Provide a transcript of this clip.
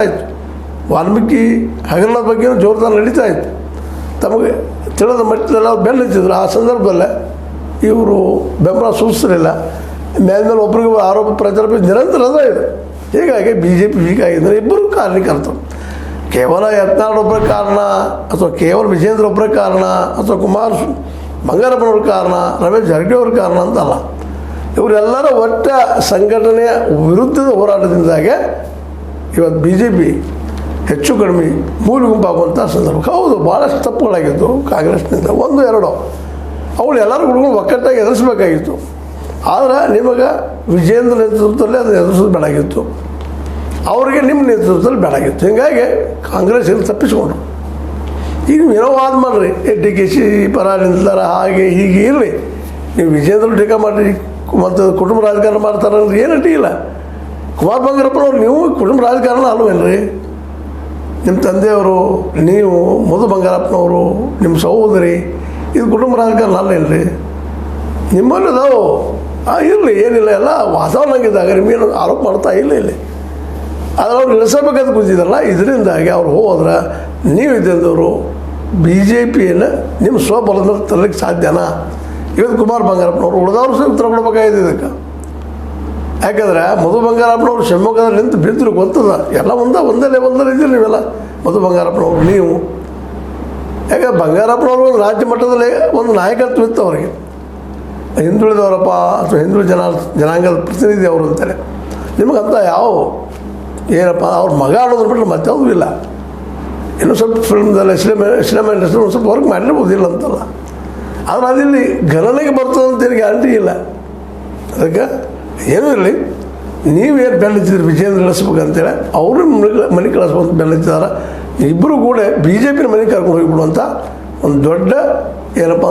ಆಯಿತು. ವಾಲ್ಮೀಕಿ ಹಗರಣದ ಬಗ್ಗೆ ಜೋರ್ದಾರ್ ನಡೀತಾ ಇತ್ತು. ತಮಗೆ ತಿಳಿದ ಮಟ್ಟದಲ್ಲಿ ಅವ್ರು ಬೆನ್ನತ್ತಿದ್ರು. ಆ ಸಂದರ್ಭದಲ್ಲೇ ಇವರು ಬೆಂಬಲ ಸೂಚಿಸಲಿಲ್ಲ. ಮೇಲ್ಮೇಲೆ ಒಬ್ಬರಿಗೆ ಆರೋಪ ಪ್ರಚಾರ ನಿರಂತರ ಅದ ಇದೆ. ಹೀಗಾಗಿ ಬಿ ಜೆ ಪಿ ಹೀಗಾಗಿದ್ದರೆ ಇಬ್ಬರು ಕಾರಣಕರ್ತರು. ಕೇವಲ ಯತ್ನಾಳ್ ಒಬ್ಬರ ಕಾರಣ ಅಥವಾ ಕೇವಲ ವಿಜೇಂದ್ರ ಒಬ್ಬರ ಕಾರಣ ಅಥವಾ ಕುಮಾರ್ ಬಂಗಾರಪ್ಪನವ್ರ ಕಾರಣ, ರಮೇಶ್ ಜಾರಕಿಹೊಳಿ ಕಾರಣ ಅಂತಲ್ಲ. ಇವರೆಲ್ಲರ ಒಟ್ಟ ಸಂಘಟನೆಯ ವಿರುದ್ಧದ ಹೋರಾಟದಿಂದಾಗೆ ಇವತ್ತು ಬಿ ಜೆ ಪಿ ಹೆಚ್ಚು ಕಡಿಮೆ ಮೂಲ ಗುಂಪಾಗುವಂಥ ಸಂದರ್ಭ. ಹೌದು, ಭಾಳಷ್ಟು ತಪ್ಪುಗಳಾಗಿತ್ತು ಕಾಂಗ್ರೆಸ್ನಿಂದ, ಒಂದು ಎರಡು ಅವಳು ಎಲ್ಲರೂ ಹುಡುಗರು ಒಕ್ಕಟ್ಟಾಗಿ ಎದುರಿಸಬೇಕಾಗಿತ್ತು. ಆದರೆ ನಿಮಗೆ ವಿಜೇಂದ್ರ ನೇತೃತ್ವದಲ್ಲಿ ಅದನ್ನು ಎದುರಿಸೋದು ಬೇಡಾಗಿತ್ತು, ಅವರಿಗೆ ನಿಮ್ಮ ನೇತೃತ್ವದಲ್ಲಿ ಬೇಡಾಗಿತ್ತು. ಹೀಗಾಗಿ ಕಾಂಗ್ರೆಸ್ ಇಲ್ಲಿ ತಪ್ಪಿಸ್ಕೊಂಡ್ರು. ಈಗ ನೀವು ಏನೋ ವಾದ ಮಾಡಿರಿ, ಡಿ ಕೆ ಶಿ ಪರ ನಿಲ್ತಾರೆ, ಹಾಗೆ ಹೀಗೆ ಇರಲಿ. ನೀವು ವಿಜೇಂದ್ರ ಟೀಕಾ ಮಾಡಿರಿ ಮತ್ತು ಕುಟುಂಬ ರಾಜಕಾರಣ ಮಾಡ್ತಾರೆ ಅಂದ್ರೆ ಏನು ಅಡ್ಡಿ ಇಲ್ಲ. ಕುಮಾರ್ ಬಂಗಾರಪ್ಪನವ್ರು ನೀವು ಕುಟುಂಬ ರಾಜಕಾರಣ ಅಲ್ವೇನ್ರಿ? ನಿಮ್ಮ ತಂದೆಯವರು, ನೀವು ಮಧು ಬಂಗಾರಪ್ಪನವರು, ನಿಮ್ಮ ಸಹೋದರಿ, ಇದು ಕುಟುಂಬ ರಾಜಕಾರಣ ಅಲ್ಲೇನ್ರಿ? ನಿಮ್ಮಲ್ಲಿ ಅದಾವು ಇರಲಿ, ಏನಿಲ್ಲ, ಎಲ್ಲ ವಾತಾವರಣಗಿದ್ದಾಗ ನಿಮಗೇನು ಆರೋಪ ಮಾಡ್ತಾ ಇಲ್ಲ ಇಲ್ಲಿ. ಆದರೆ ಅವ್ರು ಇಳಿಸಬೇಕಂತ ಕೂತಿದ್ದಾರಲ್ಲ, ಇದರಿಂದಾಗಿ ಅವ್ರು ಹೋದ್ರೆ ನೀವು ಇದ್ದಂಥವರು ಬಿ ಜೆ ಪಿಯನ್ನು ನಿಮ್ಮ ಸ್ವಬಲದ ಮೇಲೆ ತರಲಿಕ್ಕೆ ಸಾಧ್ಯನಾ? ಇವತ್ತು ಕುಮಾರ್ ಬಂಗಾರಪ್ಪನವರು ಉಳಿದವರು ಸಹ ಉತ್ತರ ಕೊಡಬೇಕಾಗಿದೆ ಇದಕ್ಕೆ. ಯಾಕಂದರೆ ಮಧು ಬಂಗಾರಪ್ಪನವ್ರು ಶಿವಮೊಗ್ಗದಲ್ಲಿ ನಿಂತು ಬಿದ್ದರು, ಗೊತ್ತದ, ಎಲ್ಲ ಒಂದೇ ಲೆವೆಲ್ದಲ್ಲಿ ಇದ್ದೀರಿ ನೀವೆಲ್ಲ. ಮಧು ಬಂಗಾರಪ್ಪನವರು ನೀವು, ಯಾಕಂದ್ರೆ ಬಂಗಾರಪ್ಪನವರು ಒಂದು ರಾಜ್ಯ ಮಟ್ಟದಲ್ಲಿ ಒಂದು ನಾಯಕತ್ವ ಇತ್ತು ಅವರಿಗೆ. ಹಿಂದುಳಿದವರಪ್ಪ ಅಥವಾ ಹಿಂದುಳಿದ ಜನಾಂಗದ ಪ್ರತಿನಿಧಿ ಅವರು ಅಂತಾರೆ. ನಿಮಗಂತ ಯಾವ ಏನಪ್ಪ ಅವ್ರ ಮಗ ಅನ್ನೋದ್ರ ಬಿಟ್ಟರೆ ಮತ್ತಯಾವುದೂ ಇಲ್ಲ. ಇನ್ನೂ ಸ್ವಲ್ಪ ಫಿಲ್ಮ್ದಲ್ಲಿ ಸಿನಿಮಾ ಇಂಡಸ್ಟ್ರಿ ಒಂದು ಸ್ವಲ್ಪ ವರ್ಕ್ ಮಾಡಿರ್ಬೋದಿಲ್ಲ ಅಂತಲ್ಲ, ಆದರೆ ಅದಿಲ್ಲಿ ಗಣನೆಗೆ ಬರ್ತದೆ ಅಂತೇಳಿ ಗ್ಯಾರಂಟಿ ಇಲ್ಲ. ಅದಕ್ಕೆ ಏನೂ ಇರಲಿ, ನೀವೇನು ಬೆನ್ನತ್ತಿದ್ರಿ ವಿಜೇಂದ್ರ ಇಳಿಸ್ಬೇಕಂತೇಳಿ ಅವರು ಮನೆ ಕಳಿಸ್ಬೇಕಂತ ಬೆನ್ನತ್ತಿದ್ದಾರೆ. ಇಬ್ಬರು ಕೂಡ ಬಿ ಜೆ ಪಿನ ಮನೆಗೆ ಕರ್ಕೊಂಡು ಹೋಗಿಬಿಡುವಂಥ ಒಂದು ದೊಡ್ಡ ಏನಪ್ಪ